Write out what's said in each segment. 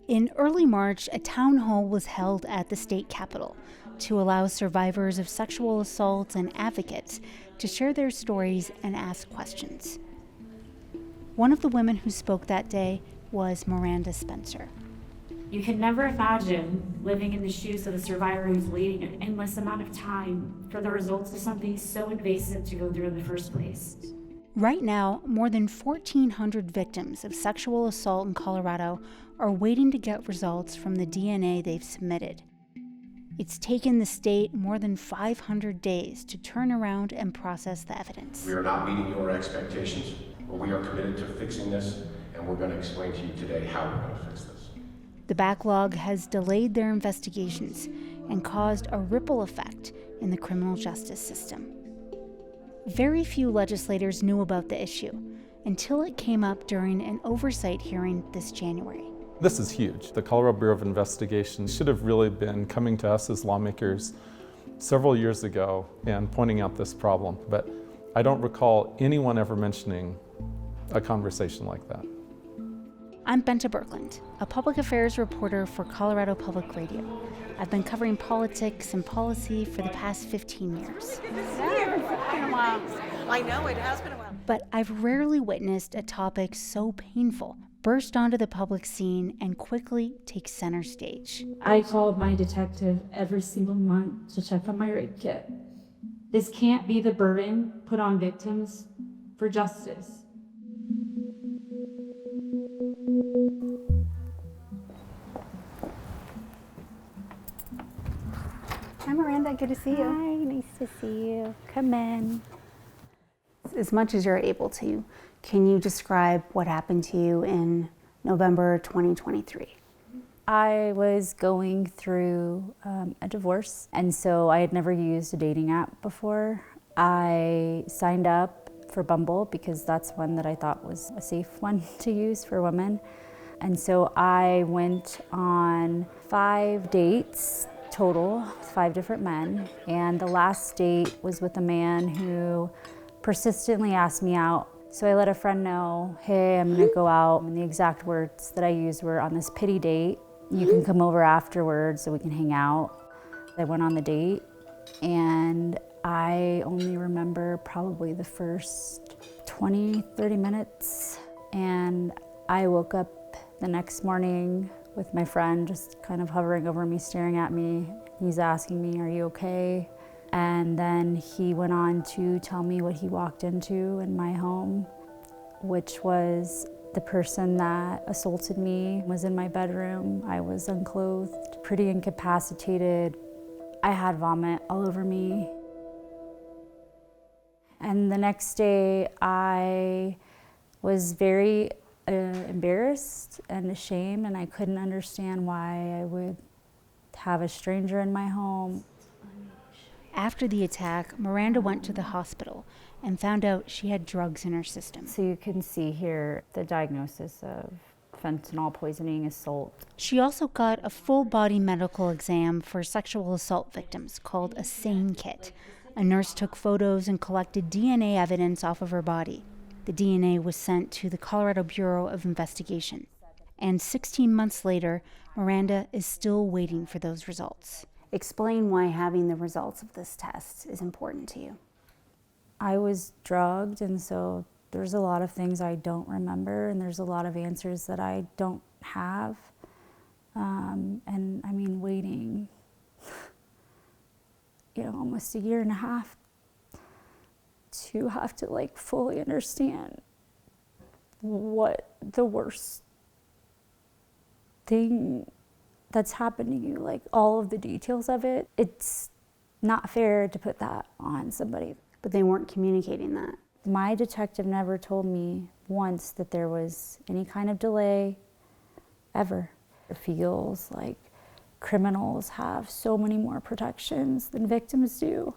In early March, a town hall was held at the state capitol to allow survivors of sexual assault and advocates to share their stories and ask questions. One of the women who spoke that day was Miranda Spencer. You can never imagine living in the shoes of a survivor who's waiting an endless amount of time for the results of something so invasive to go through in the first place. Right now, more than 1,400 victims of sexual assault in Colorado are waiting to get results from the DNA they've submitted. It's taken the state more than 500 days to turn around and process the evidence. We are not meeting your expectations, but we are committed to fixing this, and we're going to explain to you today how we're going to fix this. The backlog has delayed their investigations and caused a ripple effect in the criminal justice system. Very few legislators knew about the issue until it came up during an oversight hearing this January. This is huge. The Colorado Bureau of Investigation should have really been coming to us as lawmakers several years ago and pointing out this problem, but I don't recall anyone ever mentioning a conversation like that. I'm Benta Birkeland, a public affairs reporter for Colorado Public Radio. I've been covering politics and policy for the past 15 years. Good to see you. It's been a while. I know, it has been a while. But I've rarely witnessed a topic so painful burst onto the public scene and quickly take center stage. I called my detective every single month to check on my rape kit. This can't be the burden put on victims for justice. Hi, Miranda. Good to see you. Hi, nice to see you. Come in. As much as you're able to, can you describe what happened to you in November 2023? I was going through a divorce, and so I had never used a dating app before. I signed up for Bumble because that's one that I thought was a safe one to use for women. And so I went on 5 dates total, 5 different men, and the last date was with a man who persistently asked me out. So I let a friend know, hey, I'm gonna go out, and the exact words that I used were, on this pity date, you can come over afterwards so we can hang out. I went on the date, and I only remember probably the first 20, 30 minutes, and I woke up the next morning with my friend just kind of hovering over me, staring at me. He's asking me, are you okay? And then he went on to tell me what he walked into in my home, which was the person that assaulted me was in my bedroom. I was unclothed, pretty incapacitated. I had vomit all over me. And the next day, I was very embarrassed and ashamed, and I couldn't understand why I would have a stranger in my home. After the attack, Miranda went to the hospital and found out she had drugs in her system. So you can see here the diagnosis of fentanyl poisoning, assault. She also got a full-body medical exam for sexual assault victims called a SANE kit. A nurse took photos and collected DNA evidence off of her body. The DNA was sent to the Colorado Bureau of Investigation. And 16 months later, Miranda is still waiting for those results. Explain why having the results of this test is important to you. I was drugged, and so there's a lot of things I don't remember, and there's a lot of answers that I don't have. And I mean, waiting, almost a year and a half to have to fully understand what the worst thing that's happened to you, all of the details of it. It's not fair to put that on somebody. But they weren't communicating that. My detective never told me once that there was any kind of delay, ever. It feels like criminals have so many more protections than victims do.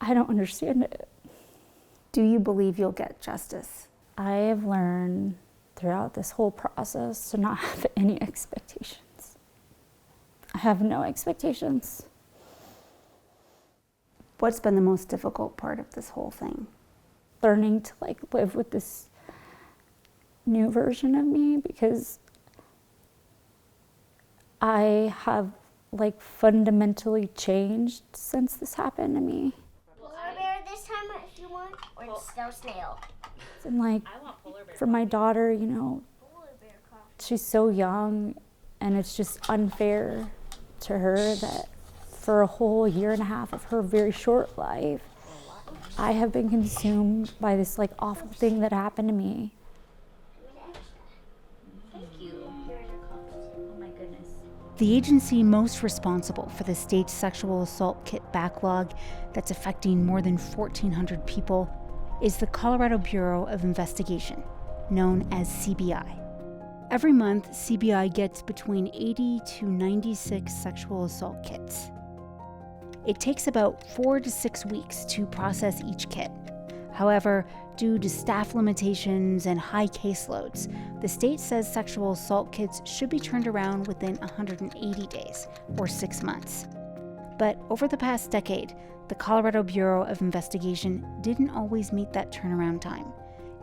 I don't understand it. Do you believe you'll get justice? I have learned throughout this whole process to not have any expectations. I have no expectations. What's been the most difficult part of this whole thing? Learning to live with this new version of me because I have like fundamentally changed since this happened to me. Polar bear this time if you want, or snow snail. And like for my daughter, you know, she's so young and it's just unfair to her that for a whole year and a half of her very short life, I have been consumed by this like awful thing that happened to me. Thank you. Oh my goodness. The agency most responsible for the state's sexual assault kit backlog that's affecting more than 1,400 people is the Colorado Bureau of Investigation, known as CBI. Every month, CBI gets between 80 to 96 sexual assault kits. It takes about 4 to 6 weeks to process each kit. However, due to staff limitations and high caseloads, the state says sexual assault kits should be turned around within 180 days, or 6 months. But over the past decade, the Colorado Bureau of Investigation didn't always meet that turnaround time,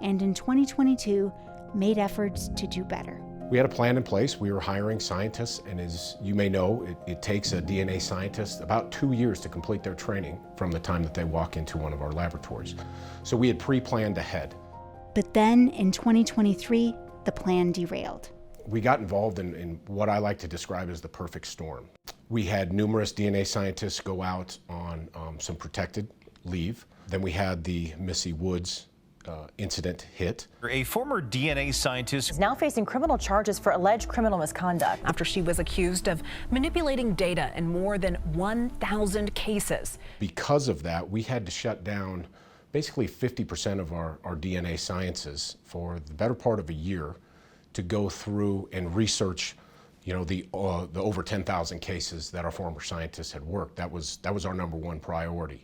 and in 2022, made efforts to do better. We had a plan in place. We were hiring scientists, and as you may know, it takes a DNA scientist about 2 years to complete their training from the time that they walk into one of our laboratories. So we had pre-planned ahead. But then in 2023, the plan derailed. We got involved in what I like to describe as the perfect storm. We had numerous DNA scientists go out on some protected leave. Then we had the Missy Woods incident hit. A former DNA scientist Is now facing criminal charges for alleged criminal misconduct after she was accused of manipulating data in more than 1,000 cases. Because of that, we had to shut down basically 50% of our DNA sciences for the better part of a year to go through and research, you know, the over 10,000 cases that our former scientists had worked. That was our number one priority.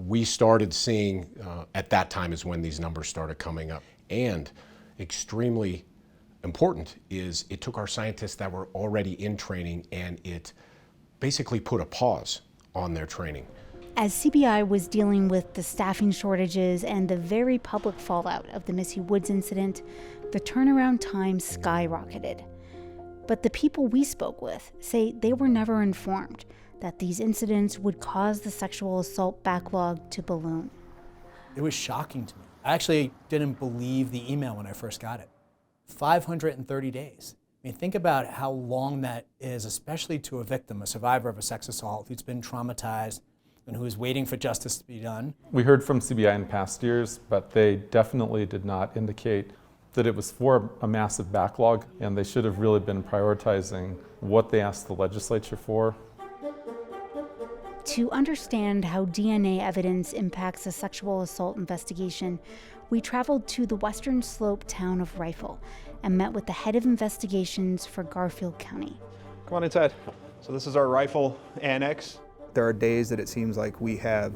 We started seeing, at that time is when these numbers started coming up. And extremely important is it took our scientists that were already in training and it basically put a pause on their training. As CBI was dealing with the staffing shortages and the very public fallout of the Missy Woods incident, the turnaround time skyrocketed. But the people we spoke with say they were never informed that these incidents would cause the sexual assault backlog to balloon. It was shocking to me. I actually didn't believe the email when I first got it. 530 days. I mean, think about how long that is, especially to a victim, a survivor of a sex assault who's been traumatized and who is waiting for justice to be done. We heard from CBI in past years, but they definitely did not indicate that it was for a massive backlog, and they should have really been prioritizing what they asked the legislature for. To understand how DNA evidence impacts a sexual assault investigation, we traveled to the western slope town of Rifle and met with the head of investigations for Garfield County. Come on inside. So this is our Rifle annex. There are days that it seems like we have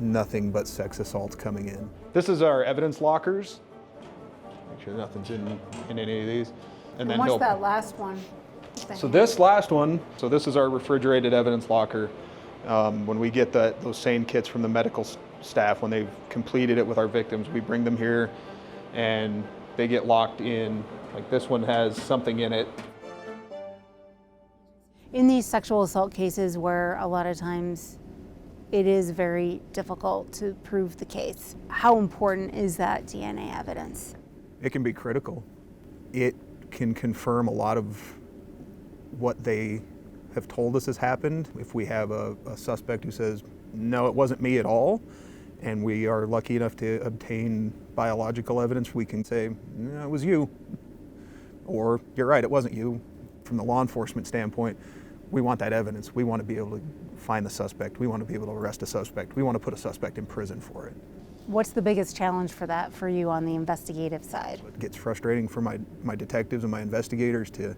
nothing but sex assaults coming in. This is our evidence lockers. Make sure nothing's in any of these. And then what's that last one? So this last one, so this is our refrigerated evidence locker. When we get those SANE kits from the medical staff, when they've completed it with our victims, we bring them here and they get locked in. Like this one has something in it. In these sexual assault cases where a lot of times it is very difficult to prove the case, how important is that DNA evidence? It can be critical. It can confirm a lot of what they have told us has happened. If we have a suspect who says, no, it wasn't me at all, and we are lucky enough to obtain biological evidence, we can say, no, it was you. Or, you're right, it wasn't you. From the law enforcement standpoint, we want that evidence. We want to be able to find the suspect. We want to be able to arrest a suspect. We want to put a suspect in prison for it. What's the biggest challenge for that for you on the investigative side? It gets frustrating for my detectives and my investigators to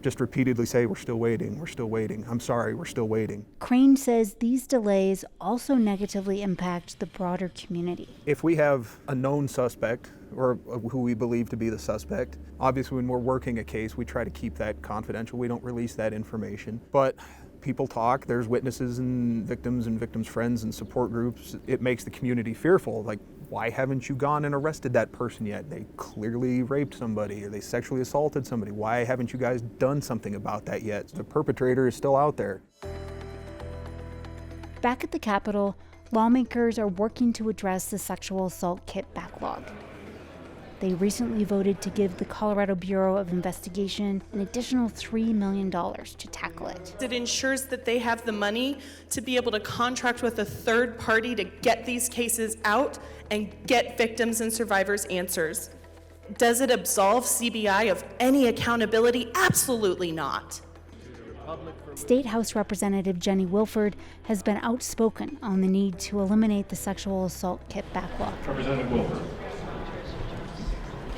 just repeatedly say, we're still waiting, we're still waiting. I'm sorry, we're still waiting. Crane says these delays also negatively impact the broader community. If we have a known suspect, or who we believe to be the suspect, obviously when we're working a case, we try to keep that confidential. We don't release that information. But people talk, there's witnesses and victims' friends and support groups. It makes the community fearful. Like, Why haven't you gone and arrested that person yet? They clearly raped somebody or they sexually assaulted somebody. Why haven't you guys done something about that yet? The perpetrator is still out there. Back at the Capitol, lawmakers are working to address the sexual assault kit backlog. They recently voted to give the Colorado Bureau of Investigation an additional $3 million to tackle it. It ensures that they have the money to be able to contract with a third party to get these cases out and get victims and survivors answers. Does it absolve CBI of any accountability? Absolutely not. State House Representative Jenny Wilford has been outspoken on the need to eliminate the sexual assault kit backlog. Representative Wilford.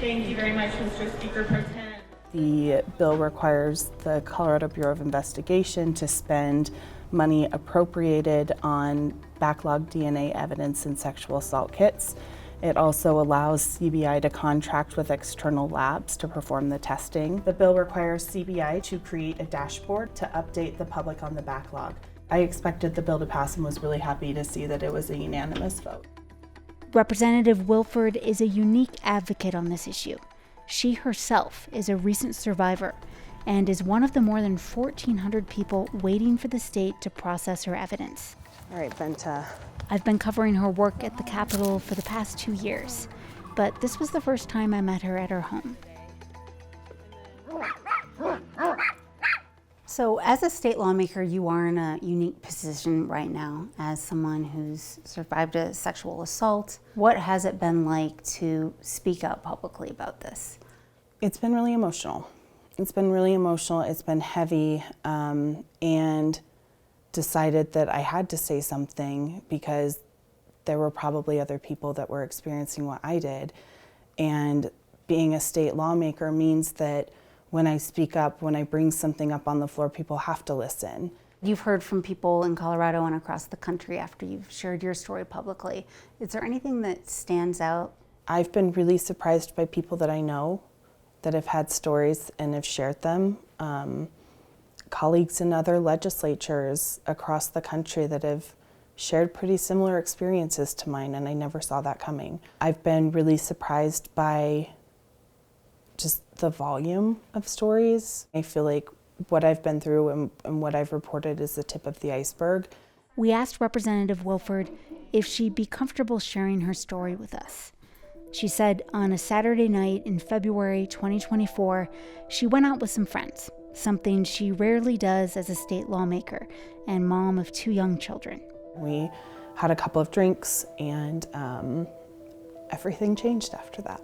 Thank you very much, Mr. Speaker Pro Tem. The bill requires the Colorado Bureau of Investigation to spend money appropriated on backlog DNA evidence in sexual assault kits. It also allows CBI to contract with external labs to perform the testing. The bill requires CBI to create a dashboard to update the public on the backlog. I expected the bill to pass and was really happy to see that it was a unanimous vote. Representative Wilford is a unique advocate on this issue. She herself is a recent survivor and is one of the more than 1,400 people waiting for the state to process her evidence. All right, Benta. I've been covering her work at the Capitol for the past 2 years, but this was the first time I met her at her home. So as a state lawmaker, you are in a unique position right now as someone who's survived a sexual assault. What has it been like to speak up publicly about this? It's been really emotional. It's been heavy, and decided that I had to say something because there were probably other people that were experiencing what I did. And being a state lawmaker means that when I speak up, when I bring something up on the floor, people have to listen. You've heard from people in Colorado and across the country after you've shared your story publicly. Is there anything that stands out? I've been really surprised by people that I know that have had stories and have shared them. Colleagues in other legislatures across the country that have shared pretty similar experiences to mine, and I never saw that coming. I've been really surprised by just the volume of stories. I feel like what I've been through and what I've reported is the tip of the iceberg. We asked Representative Wilford if she'd be comfortable sharing her story with us. She said on a Saturday night in February 2024, she went out with some friends, something she rarely does as a state lawmaker and mom of 2 young children. We had a couple of drinks and everything changed after that.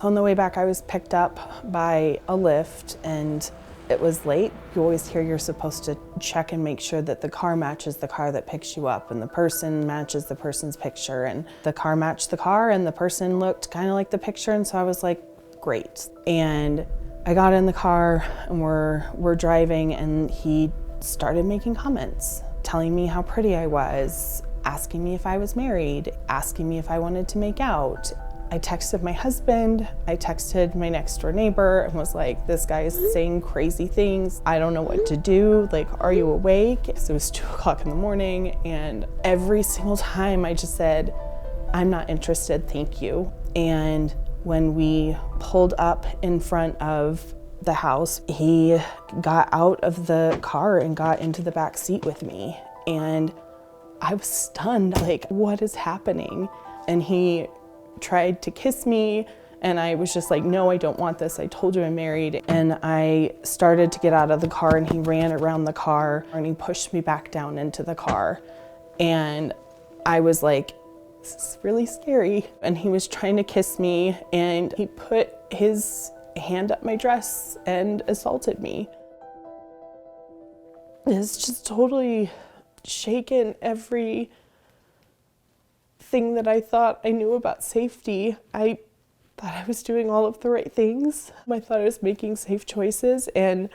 On the way back, I was picked up by a Lyft and it was late. You always hear you're supposed to check and make sure that the car matches the car that picks you up and the person matches the person's picture, and the car matched the car and the person looked kind of like the picture, and so I was like, great. And I got in the car and we're driving, and he started making comments, telling me how pretty I was, asking me if I was married, asking me if I wanted to make out. I texted my husband, I texted my next door neighbor and was like, this guy is saying crazy things. I don't know what to do. Like, are you awake? So it was 2 o'clock in the morning, and every single time I just said, I'm not interested, thank you. And when we pulled up in front of the house, he got out of the car and got into the back seat with me. And I was stunned, like, what is happening? And he tried to kiss me, and I was just like, no, I don't want this. I told you I'm married. And I started to get out of the car, and he ran around the car and he pushed me back down into the car. And I was like, this is really scary. And he was trying to kiss me, and he put his hand up my dress and assaulted me. It's just totally shaken every thing that I thought I knew about safety. I thought I was doing all of the right things. I thought I was making safe choices, and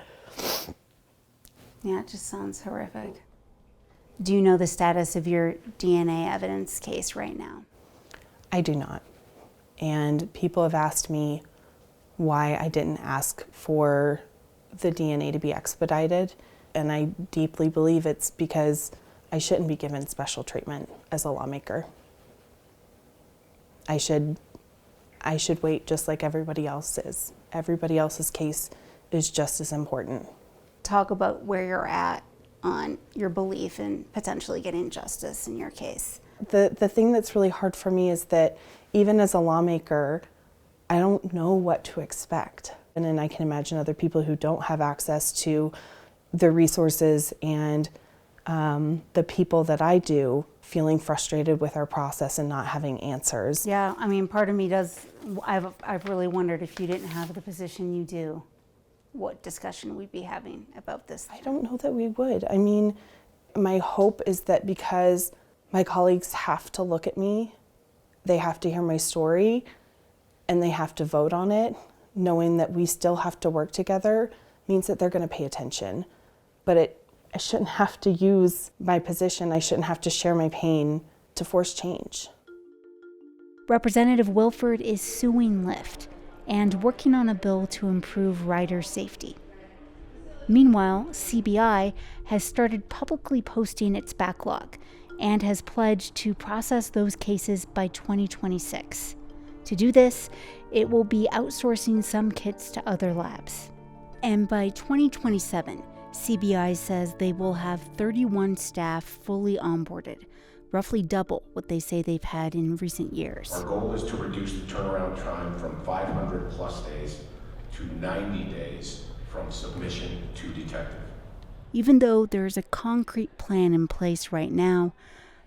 yeah, it just sounds horrific. Do you know the status of your DNA evidence case right now? I do not. And people have asked me why I didn't ask for the DNA to be expedited, and I deeply believe it's because I shouldn't be given special treatment as a lawmaker. I should wait just like everybody else is. Everybody else's case is just as important. Talk about where you're at on your belief in potentially getting justice in your case. The thing that's really hard for me is that even as a lawmaker, I don't know what to expect. And then I can imagine other people who don't have access to the resources and the people that I do feeling frustrated with our process and not having answers. Yeah, I mean, part of me does, I've really wondered if you didn't have the position you do, what discussion we'd be having about this. I don't know that we would. I mean, my hope is that because my colleagues have to look at me, they have to hear my story, and they have to vote on it, knowing that we still have to work together means that they're going to pay attention. But I shouldn't have to use my position, I shouldn't have to share my pain to force change. Representative Wilford is suing Lyft and working on a bill to improve rider safety. Meanwhile, CBI has started publicly posting its backlog and has pledged to process those cases by 2026. To do this, it will be outsourcing some kits to other labs. And by 2027, CBI says they will have 31 staff fully onboarded, roughly double what they say they've had in recent years. Our goal is to reduce the turnaround time from 500 plus days to 90 days from submission to detective. Even though there's a concrete plan in place right now,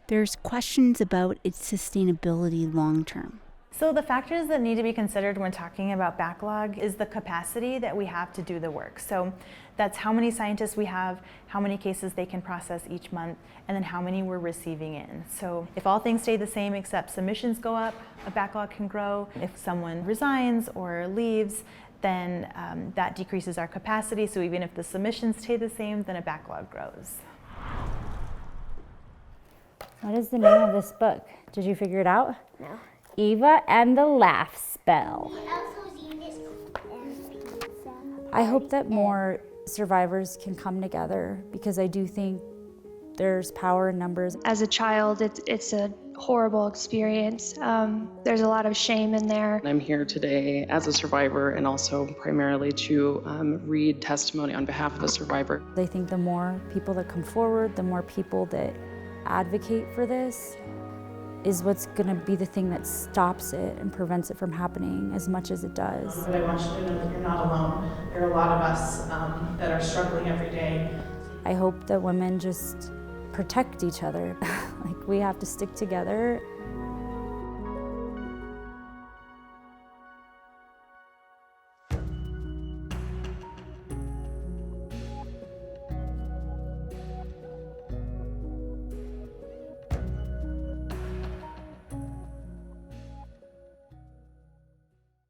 there's questions about its sustainability long term. So the factors that need to be considered when talking about backlog is the capacity that we have to do the work. So that's how many scientists we have, how many cases they can process each month, and then how many we're receiving in. So if all things stay the same except submissions go up, a backlog can grow. If someone resigns or leaves, then that decreases our capacity. So even if the submissions stay the same, then a backlog grows. What is the name of this book? Did you figure it out? No. Eva and the Laugh Spell. I hope that more survivors can come together because I do think there's power in numbers. As a child, it's a horrible experience. There's a lot of shame in there. I'm here today as a survivor and also primarily to read testimony on behalf of a survivor. I think the more people that come forward, the more people that advocate for this is what's going to be the thing that stops it and prevents it from happening as much as it does. But I want you to know that you're not alone. There are a lot of us that are struggling every day. I hope that women just protect each other. Like, we have to stick together